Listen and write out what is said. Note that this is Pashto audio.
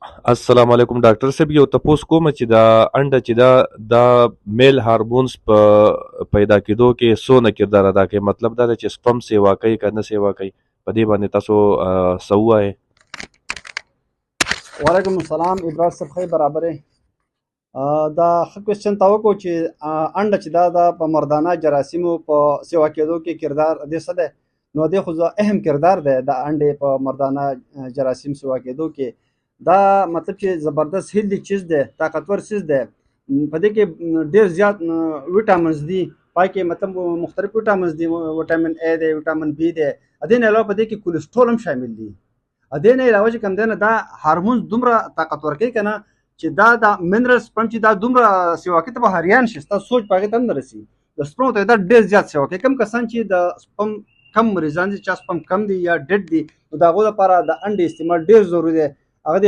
السلام علیکم ډاکټر صاحب، یو تپوس کوم چې دا انډه چې دا میل هارمونز په پیدا کېدو کې څونه کردار ادا کوي؟ مطلب دا دی چې سپم سیوا کوي که نه سیوا کوي؟ په دې باندې تاسو څه ووایئ؟ وعلیکم السلام ابراز صاحب خی برابرې دا ښه کوېسچن تا وکړو چې انډه چې دا په مردانه جراثیمو په سیوا کېدو کې کردار دې څه دی؟ نو دې خو اهم کردار دی د انډې په مردانه جراثیم سیوا کېدو کې. دا مطلب چې زبردست هیلدي چیز دی، طاقتور چیز دی. په دې کې ډېر زیات ویټامنز دي، پای کې مطلب مختلف ویټامنز دي، ویټامین ا دی، ویټامین بی دی. دې نه علاوه په دې کې کولیسټرول هم شامل دي. دې نه علاوه چې کوم دی نه دا هارمونز دومره طاقتور کوي که نه چې دا د منرل سپم چې دا دومره سیوا کوي ته به حیران شي، ستا سوچ په هغې ته هم نه رسي. د سپمو ته دا ډېر زیات سیوا کوي. کوم کسان چې د سپم کم مریضان دي، چا سپم کم دي یا ډېډ دي، نو د هغو لپاره د انډې استعمال ډېر ضروري دی. هغه